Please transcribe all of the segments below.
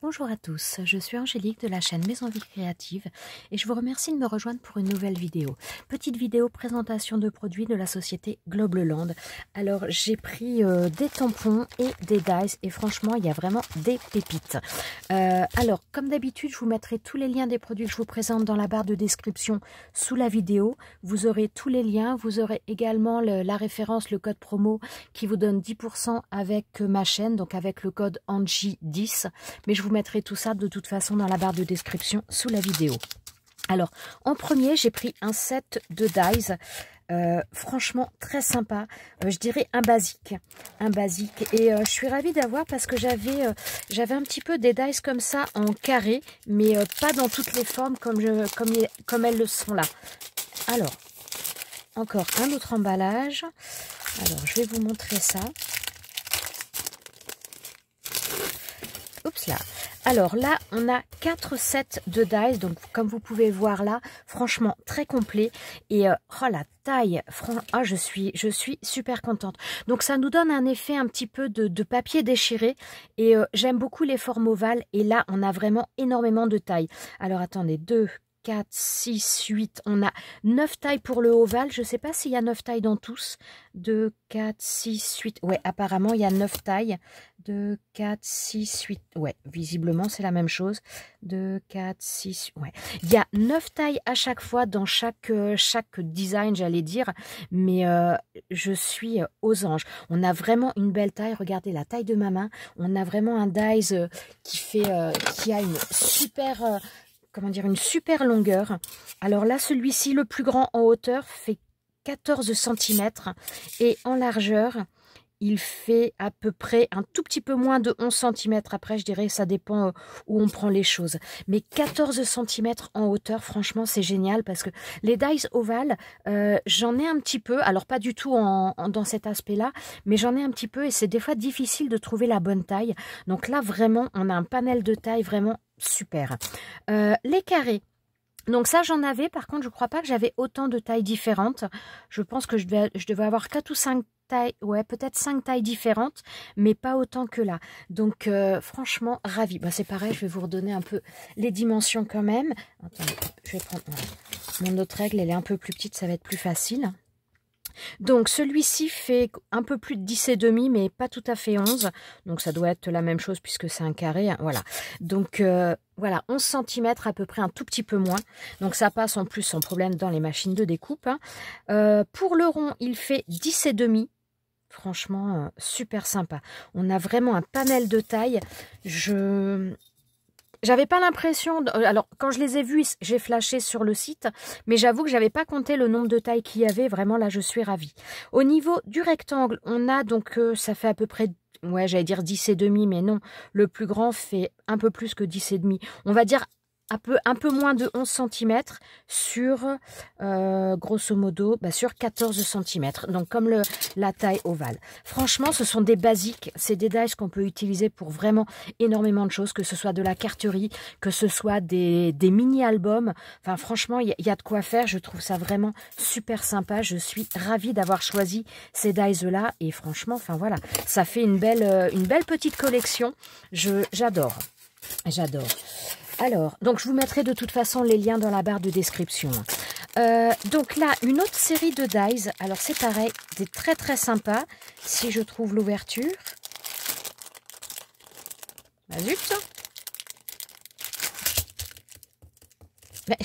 Bonjour à tous, je suis Angélique de la chaîne Maison Vie Créative et je vous remercie de me rejoindre pour une nouvelle vidéo. Petite vidéo présentation de produits de la société Globleland. Alors j'ai pris des tampons et des dies et franchement il y a vraiment des pépites. Alors comme d'habitude je vous mettrai tous les liens des produits que je vous présente dans la barre de description sous la vidéo. Vous aurez tous les liens, vous aurez également la référence, le code promo qui vous donne 10% avec ma chaîne, donc avec le code Angie10. Mais je vous mettrai tout ça de toute façon dans la barre de description sous la vidéo. Alors, en premier, j'ai pris un set de dies. Franchement, très sympa. Je dirais un basique. Et je suis ravie d'avoir parce que j'avais un petit peu des dies comme ça en carré, mais pas dans toutes les formes comme elles le sont là. Alors, encore un autre emballage. Alors, je vais vous montrer ça. Oups là. Alors là, on a 4 sets de dies, donc comme vous pouvez voir là, franchement très complet. Et oh la taille, je suis super contente. Donc ça nous donne un effet un petit peu de papier déchiré. Et j'aime beaucoup les formes ovales. Et là, on a vraiment énormément de tailles. Alors attendez, 2, 4, 6, 8, on a 9 tailles pour le ovale. Je ne sais pas s'il y a 9 tailles dans tous. 2, 4, 6, 8. Ouais, apparemment, il y a 9 tailles. 2, 4, 6, 8. Ouais, visiblement, c'est la même chose. 2, 4, 6. Ouais. Il y a 9 tailles à chaque fois dans chaque design, j'allais dire. Mais je suis aux anges. On a vraiment une belle taille. Regardez la taille de ma main. On a vraiment un dies qui a une super... comment dire, une super longueur. Alors là, celui-ci, le plus grand en hauteur, fait 14 cm et en largeur, il fait à peu près un tout petit peu moins de 11 cm. Après, je dirais, ça dépend où on prend les choses. Mais 14 cm en hauteur, franchement, c'est génial parce que les dies ovales, j'en ai un petit peu. Alors, pas du tout dans cet aspect-là, mais j'en ai un petit peu et c'est des fois difficile de trouver la bonne taille. Donc là, vraiment, on a un panel de taille vraiment super. Les carrés. Donc ça, j'en avais. Par contre, je ne crois pas que j'avais autant de tailles différentes. Je pense que je devais avoir 4 ou 5 tailles. Ouais, peut-être 5 tailles différentes, mais pas autant que là. Donc, franchement, ravie. Bah, c'est pareil, je vais vous redonner un peu les dimensions quand même. Attendez, je vais prendre... Mon autre règle, elle est un peu plus petite, ça va être plus facile. Donc celui-ci fait un peu plus de 10 et demi, mais pas tout à fait 11. Donc ça doit être la même chose puisque c'est un carré. Hein, voilà. Donc voilà, 11 cm à peu près, un tout petit peu moins. Donc ça passe en plus sans problème dans les machines de découpe. Hein. Pour le rond, il fait 10 et demi. Franchement, super sympa. On a vraiment un panel de taille. J'avais pas l'impression... Alors, quand je les ai vus, j'ai flashé sur le site, mais j'avoue que j'avais pas compté le nombre de tailles qu'il y avait. Vraiment, là, je suis ravie. Au niveau du rectangle, on a donc... ça fait à peu près... Ouais, j'allais dire 10 et demi, mais non. Le plus grand fait un peu plus que 10 et demi. On va dire un peu moins de 11 cm sur, grosso modo, sur 14 cm. Donc, comme la taille ovale. Franchement, ce sont des basiques. C'est des dies qu'on peut utiliser pour vraiment énormément de choses, que ce soit de la carterie, que ce soit des mini-albums. Enfin, franchement, il y a de quoi faire. Je trouve ça vraiment super sympa. Je suis ravie d'avoir choisi ces dies-là. Et franchement, enfin voilà, ça fait une belle petite collection. J'adore. J'adore. Alors, donc je vous mettrai de toute façon les liens dans la barre de description. Donc là, une autre série de dies. Alors c'est pareil, c'est très très sympa. Si je trouve l'ouverture. Bah zut. Mais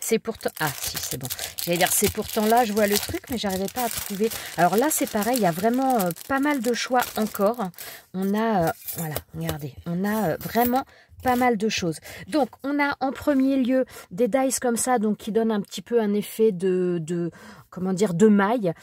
c'est pourtant... Ah si, c'est bon. J'allais dire, c'est pourtant là, je vois le truc, mais j'arrivais pas à trouver. Alors là, c'est pareil, il y a vraiment pas mal de choix encore. On a, voilà, regardez, on a vraiment pas mal de choses. Donc, on a en premier lieu des dies comme ça, donc qui donnent un petit peu un effet comment dire, de maille,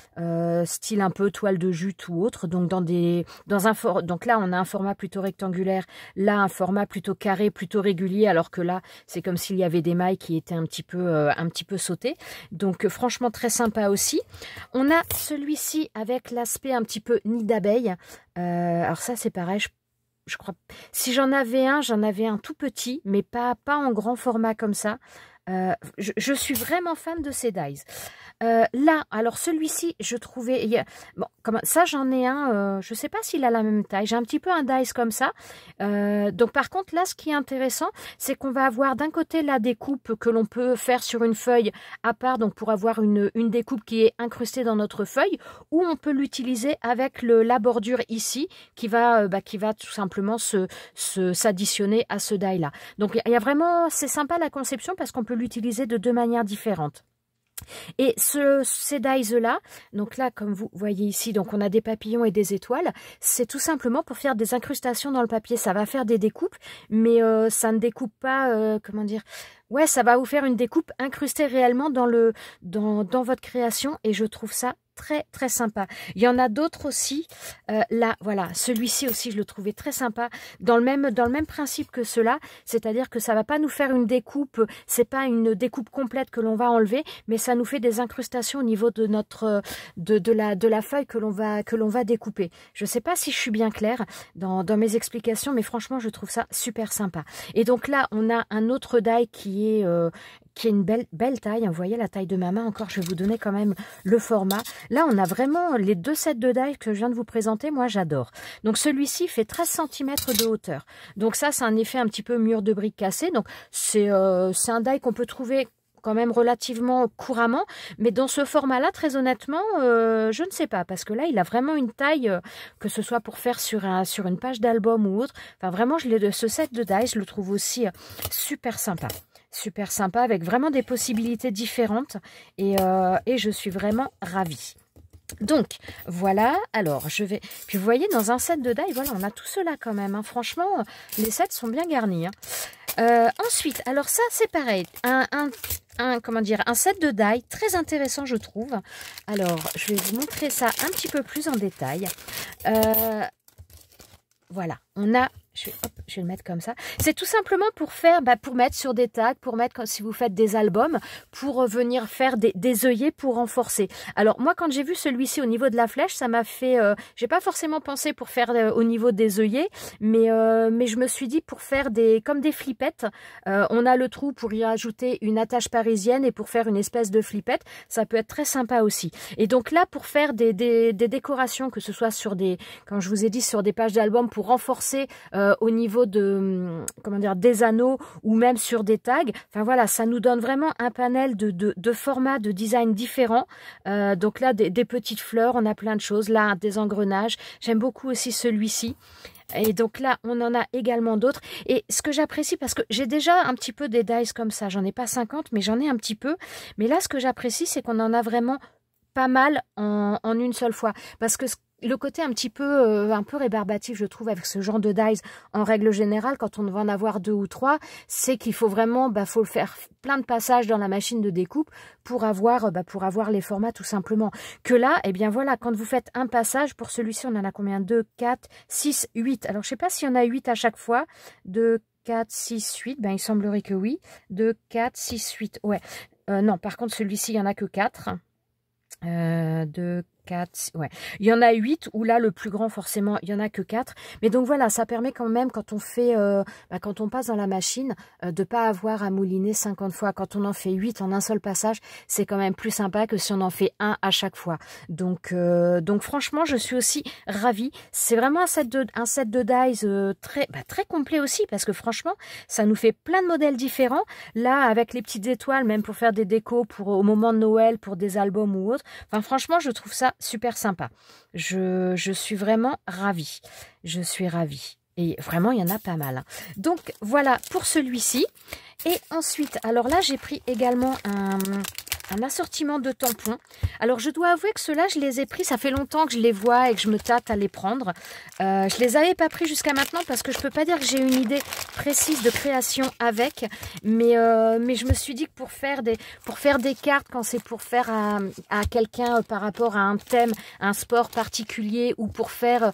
style un peu toile de jute ou autre. Donc, donc là, on a un format plutôt rectangulaire, là, un format plutôt carré, plutôt régulier, alors que là, c'est comme s'il y avait des mailles qui étaient un petit peu sautées. Donc, franchement, très sympa aussi. On a celui-ci avec l'aspect un petit peu nid d'abeille. Alors ça, c'est pareil, je crois. Si j'en avais un tout petit, mais pas en grand format comme ça. Je suis vraiment fan de ces dies. Là, alors celui-ci, je trouvais... Bon, ça, j'en ai un, je sais pas s'il a la même taille. J'ai un petit peu un dice comme ça. Donc, par contre, là, ce qui est intéressant, c'est qu'on va avoir d'un côté la découpe que l'on peut faire sur une feuille à part, donc pour avoir une découpe qui est incrustée dans notre feuille, ou on peut l'utiliser avec la bordure ici, qui va tout simplement s'additionner à ce die-là. Donc, il y a vraiment... C'est sympa la conception parce qu'on peut l'utiliser de deux manières différentes. Et ces dies-là, donc là, comme vous voyez ici, donc on a des papillons et des étoiles, c'est tout simplement pour faire des incrustations dans le papier. Ça va faire des découpes, mais ça ne découpe pas, comment dire... Ouais, ça va vous faire une découpe incrustée réellement dans votre création, et je trouve ça très très sympa. Il y en a d'autres aussi. Là, voilà, celui-ci aussi, je le trouvais très sympa. Dans le même principe que cela, c'est-à-dire que ça va pas nous faire une découpe. C'est pas une découpe complète que l'on va enlever, mais ça nous fait des incrustations au niveau de notre de la feuille que l'on va découper. Je sais pas si je suis bien claire dans mes explications, mais franchement, je trouve ça super sympa. Et donc là, on a un autre die qui est une belle taille. Vous voyez la taille de ma main encore, je vais vous donner quand même le format. Là, on a vraiment les deux sets de die que je viens de vous présenter. Moi, j'adore. Donc, celui-ci fait 13 cm de hauteur. Donc, ça, c'est un effet un petit peu mur de briques cassées. Donc, c'est un die qu'on peut trouver quand même relativement couramment. Mais dans ce format-là, très honnêtement, je ne sais pas. Parce que là, il a vraiment une taille, que ce soit pour faire sur une page d'album ou autre. Enfin, vraiment, ce set de die, je le trouve aussi super sympa. Super sympa, avec vraiment des possibilités différentes, et je suis vraiment ravie. Donc, voilà, alors je vais... Puis vous voyez, dans un set de die, voilà, on a tout cela quand même, hein. Franchement, les sets sont bien garnis, hein. Ensuite, alors ça, c'est pareil, comment dire, un set de die très intéressant, je trouve. Alors, je vais vous montrer ça un petit peu plus en détail. Voilà, on a... Je vais le mettre comme ça. C'est tout simplement pour faire, pour mettre sur des tags, pour mettre, si vous faites des albums, pour venir faire des œillets pour renforcer. Alors, moi, quand j'ai vu celui-ci au niveau de la flèche, ça m'a fait... j'ai pas forcément pensé pour faire au niveau des œillets, mais je me suis dit pour faire comme des flippettes. On a le trou pour y ajouter une attache parisienne et pour faire une espèce de flippette. Ça peut être très sympa aussi. Et donc là, pour faire des décorations, que ce soit sur comme je vous ai dit, sur des pages d'album, pour renforcer... au niveau comment dire, des anneaux ou même sur des tags. Enfin voilà, ça nous donne vraiment un panel de formats, de design différents. Donc là, des petites fleurs, on a plein de choses. Là, des engrenages. J'aime beaucoup aussi celui-ci. Et donc là, on en a également d'autres. Et ce que j'apprécie, parce que j'ai déjà un petit peu des dies comme ça. J'en ai pas 50, mais j'en ai un petit peu. Mais là, ce que j'apprécie, c'est qu'on en a vraiment pas mal en une seule fois. Parce que le côté un peu rébarbatif, je trouve, avec ce genre de dies, en règle générale, quand on va en avoir 2 ou 3, c'est qu'il faut vraiment, faut le faire plein de passages dans la machine de découpe pour avoir les formats, tout simplement. Que là, eh bien voilà, quand vous faites un passage, pour celui-ci, on en a combien? 2, 4, 6, 8. Alors, je sais pas s'il y en a 8 à chaque fois. 2, 4, 6, 8. Ben, il semblerait que oui. 2, 4, 6, 8. Ouais. Non, par contre, celui-ci, il n'y en a que 4. 2, 4, ouais. Il y en a 8, où là, le plus grand, forcément, il y en a que 4. Mais donc voilà, ça permet quand même, quand on fait, quand on passe dans la machine, de pas avoir à mouliner 50 fois. Quand on en fait 8 en un seul passage, c'est quand même plus sympa que si on en fait un à chaque fois. Donc franchement, je suis aussi ravie. C'est vraiment un set de dies très complet aussi, parce que franchement, ça nous fait plein de modèles différents. Là, avec les petites étoiles, même pour faire des décos au moment de Noël, pour des albums ou autre. Enfin, franchement, je trouve ça super sympa. Je suis vraiment ravie. Je suis ravie. Et vraiment, il y en a pas mal, hein. Donc, voilà pour celui-ci. Et ensuite, alors là, j'ai pris également un assortiment de tampons. Alors, je dois avouer que ceux-là, je les ai pris. Ça fait longtemps que je les vois et que je me tâte à les prendre. Je les avais pas pris jusqu'à maintenant parce que je peux pas dire que j'ai une idée précise de création avec. Mais je me suis dit que pour faire des cartes, quand c'est pour faire à quelqu'un par rapport à un thème, un sport particulier, ou pour faire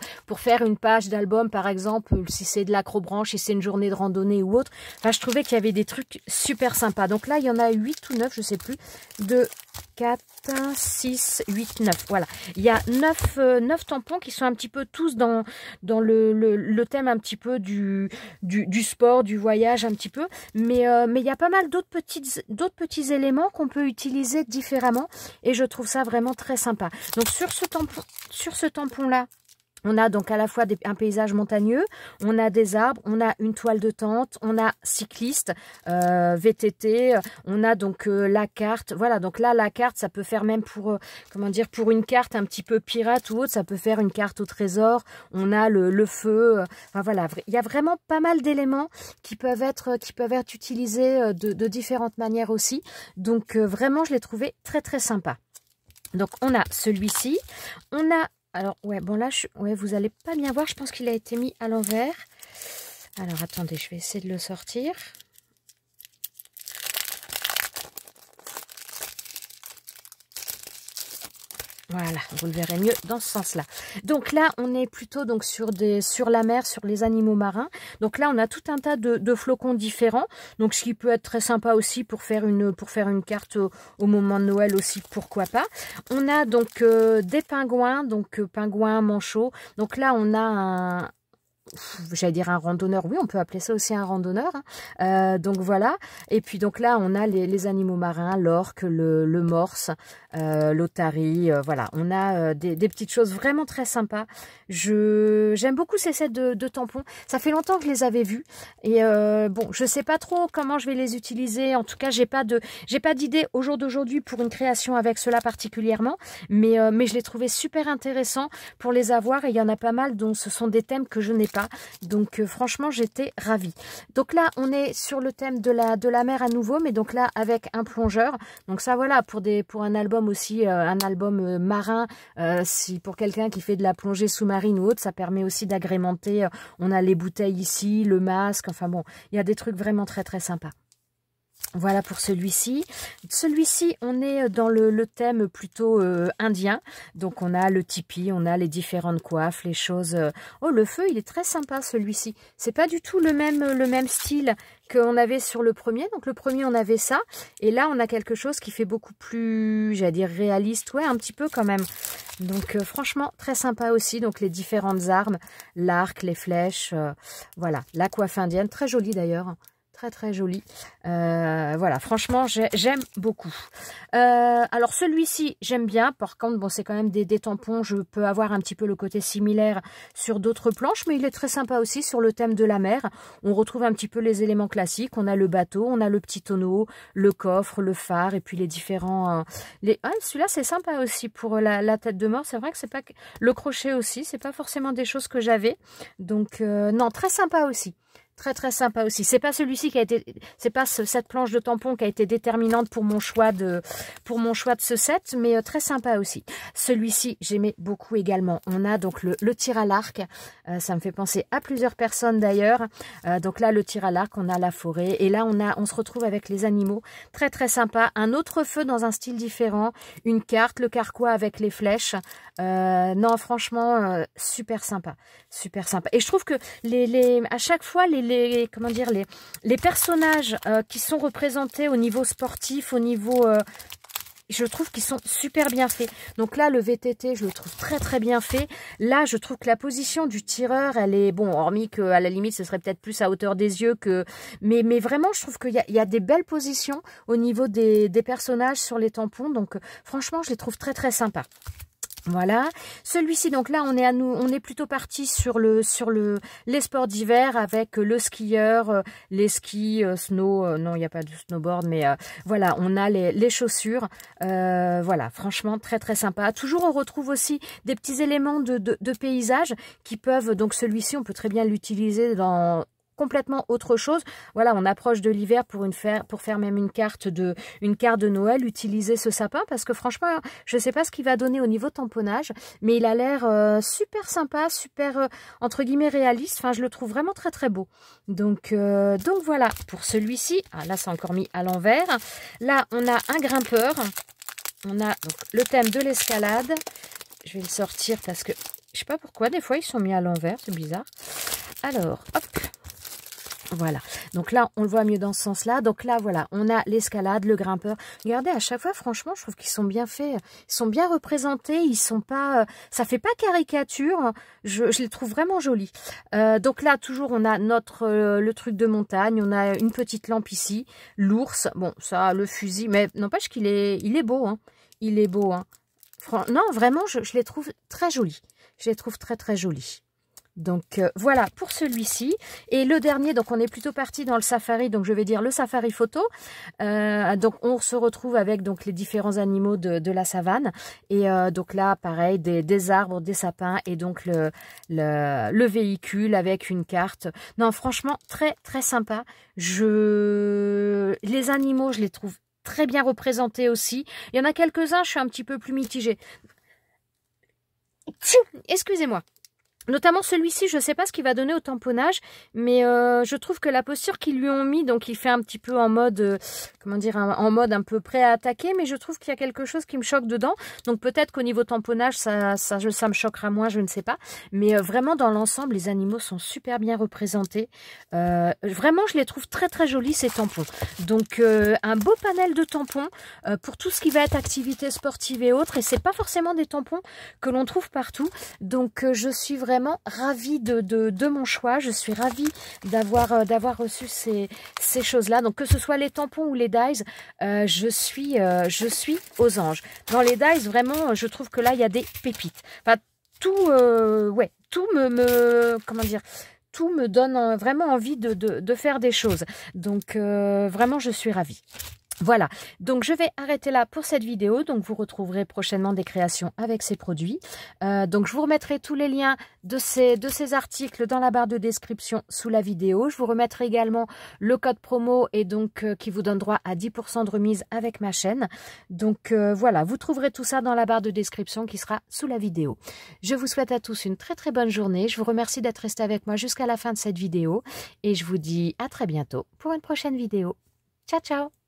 une page d'album, par exemple, si c'est de l'acrobranche, si c'est une journée de randonnée ou autre, enfin, je trouvais qu'il y avait des trucs super sympas. Donc là, il y en a 8 ou 9, je sais plus. 2, 4, 6, 8, 9. Voilà. Il y a 9 tampons qui sont un petit peu tous dans le thème un petit peu du sport, du voyage un petit peu. Mais il y a pas mal d'autres petits éléments qu'on peut utiliser différemment. Et je trouve ça vraiment très sympa. Donc sur ce tampon-là, on a donc à la fois un paysage montagneux, on a des arbres, on a une toile de tente, on a cycliste, VTT, on a donc la carte. Voilà, donc là, la carte, ça peut faire même pour, comment dire, pour une carte un petit peu pirate ou autre, ça peut faire une carte au trésor. On a le feu. Enfin voilà, il y a vraiment pas mal d'éléments qui peuvent être utilisés de différentes manières aussi. Donc vraiment, je l'ai trouvé très très sympa. Donc on a celui-ci, on a... Alors, ouais, bon là, ouais, vous allez pas bien voir, je pense qu'il a été mis à l'envers. Alors, attendez, je vais essayer de le sortir. Voilà, vous le verrez mieux dans ce sens-là. Donc là, on est plutôt donc sur la mer, sur les animaux marins. Donc là, on a tout un tas de flocons différents. Donc ce qui peut être très sympa aussi pour faire une carte au moment de Noël aussi, pourquoi pas. On a donc des pingouins, donc pingouins manchots. Donc là, on a j'allais dire un randonneur, oui, on peut appeler ça aussi un randonneur. Hein. Donc voilà. Et puis donc là, on a les animaux marins, l'orque, le morse, l'otarie. Voilà, on a des petites choses vraiment très sympas. J'aime beaucoup ces sets de tampons. Ça fait longtemps que je les avais vus. Et bon, je sais pas trop comment je vais les utiliser. En tout cas, j'ai pas d'idée au jour d'aujourd'hui pour une création avec cela particulièrement. Mais je les trouvais super intéressants pour les avoir. Et il y en a pas mal dont ce sont des thèmes que je n'ai pas. Donc franchement, j'étais ravie. Donc là, on est sur le thème de la mer à nouveau, mais donc là avec un plongeur. Donc ça, voilà, pour un album aussi, un album marin, si pour quelqu'un qui fait de la plongée sous-marine ou autre, ça permet aussi d'agrémenter. On a les bouteilles ici, le masque, enfin bon, il y a des trucs vraiment très très sympas. Voilà pour celui-ci. Celui-ci, on est dans le thème plutôt indien. Donc, on a le tipi, on a les différentes coiffes, les choses... Oh, le feu, il est très sympa, celui-ci. C'est pas du tout le même style qu'on avait sur le premier. Donc, le premier, on avait ça. Et là, on a quelque chose qui fait beaucoup plus, j'allais dire, réaliste. Ouais, un petit peu quand même. Donc, franchement, très sympa aussi. Donc, les différentes armes, l'arc, les flèches. Voilà, la coiffe indienne. Très jolie, d'ailleurs. Très très joli. Voilà, franchement, j'aime beaucoup. Alors celui-ci, j'aime bien. Par contre, bon, c'est quand même des tampons. Je peux avoir un petit peu le côté similaire sur d'autres planches, mais il est très sympa aussi sur le thème de la mer. On retrouve un petit peu les éléments classiques. On a le bateau, on a le petit tonneau, le coffre, le phare, et puis les différents... Ah, celui-là, c'est sympa aussi pour la tête de mort. C'est vrai que c'est pas... Le crochet aussi, c'est pas forcément des choses que j'avais. Donc, non, très sympa aussi. Très très sympa aussi. C'est pas celui-ci qui a été, c'est pas cette planche de tampon qui a été déterminante pour mon choix de ce set, mais très sympa aussi. Celui-ci, j'aimais beaucoup également. On a donc le tir à l'arc. Ça me fait penser à plusieurs personnes d'ailleurs. Donc là, le tir à l'arc, on a la forêt et là on se retrouve avec les animaux. Très très sympa. Un autre feu dans un style différent. Une carte, le carquois avec les flèches. Non, franchement, super sympa, super sympa. Et je trouve que à chaque fois comment dire, les personnages qui sont représentés au niveau sportif, au niveau... je trouve qu'ils sont super bien faits. Donc là, le VTT, je le trouve très très bien fait. Là, je trouve que la position du tireur, elle est... Bon, hormis qu'à la limite, ce serait peut-être plus à hauteur des yeux que... Mais vraiment, je trouve qu'il y a des belles positions au niveau des personnages sur les tampons. Donc franchement, je les trouve très très sympas. Voilà, celui-ci, donc là on est plutôt parti sur les sports d'hiver avec le skieur, les skis, snow, non il n'y a pas de snowboard, mais voilà, on a les chaussures, voilà, franchement très très sympa. Toujours on retrouve aussi des petits éléments de paysage qui peuvent, donc celui-ci on peut très bien l'utiliser dans complètement autre chose. Voilà, on approche de l'hiver pour faire même une carte de Noël, utiliser ce sapin parce que franchement, je ne sais pas ce qu'il va donner au niveau tamponnage, mais il a l'air super sympa, super entre guillemets réaliste. Enfin, je le trouve vraiment très très beau. Donc voilà pour celui-ci. Ah, là, c'est encore mis à l'envers. Là, on a un grimpeur. On a donc le thème de l'escalade. Je vais le sortir parce que je sais pas pourquoi des fois ils sont mis à l'envers, c'est bizarre. Alors, hop. Voilà, donc là, on le voit mieux dans ce sens-là. Donc là, voilà, on a l'escalade, le grimpeur. Regardez, à chaque fois, franchement, je trouve qu'ils sont bien faits. Ils sont bien représentés. Ils sont pas... ça fait pas caricature. Je les trouve vraiment jolis. Donc là, toujours, on a notre le truc de montagne. On a une petite lampe ici. L'ours. Bon, ça, le fusil. Mais n'empêche qu'il est, il est beau. Hein. Il est beau. Hein. Non, vraiment, je les trouve très jolis. Je les trouve très, très jolis. Donc voilà pour celui-ci. Et le dernier, donc on est plutôt parti dans le safari, donc je vais dire le safari photo. Donc on se retrouve avec donc les différents animaux de la savane. Et donc là, pareil, des arbres, des sapins et donc le véhicule avec une carte. Non, franchement, très très sympa. Les animaux, je les trouve très bien représentés aussi. Il y en a quelques-uns, je suis un petit peu plus mitigée. Excusez-moi. Notamment celui-ci, je ne sais pas ce qu'il va donner au tamponnage, mais je trouve que la posture qu'ils lui ont mis, donc il fait un petit peu en mode, comment dire, en mode un peu prêt à attaquer, mais je trouve qu'il y a quelque chose qui me choque dedans. Donc peut-être qu'au niveau tamponnage, ça me choquera moins, je ne sais pas. Mais vraiment, dans l'ensemble, les animaux sont super bien représentés. Vraiment, je les trouve très très jolis, ces tampons. Donc un beau panel de tampons pour tout ce qui va être activité sportive et autres. Et c'est pas forcément des tampons que l'on trouve partout. Donc je suis vraiment ravie de mon choix. Je suis ravie d'avoir reçu ces choses-là. Donc que ce soit les tampons ou les dies, je suis aux anges. Dans les dies, vraiment, je trouve que là, il y a des pépites. Enfin, tout, ouais, tout comment dire, tout me donne vraiment envie de faire des choses. Donc vraiment, je suis ravie. Voilà, donc je vais arrêter là pour cette vidéo. Donc vous retrouverez prochainement des créations avec ces produits. Donc je vous remettrai tous les liens de ces articles dans la barre de description sous la vidéo. Je vous remettrai également le code promo et donc qui vous donne droit à 10% de remise avec ma chaîne. Donc voilà, vous trouverez tout ça dans la barre de description qui sera sous la vidéo. Je vous souhaite à tous une très très bonne journée. Je vous remercie d'être resté avec moi jusqu'à la fin de cette vidéo et je vous dis à très bientôt pour une prochaine vidéo. Ciao ciao!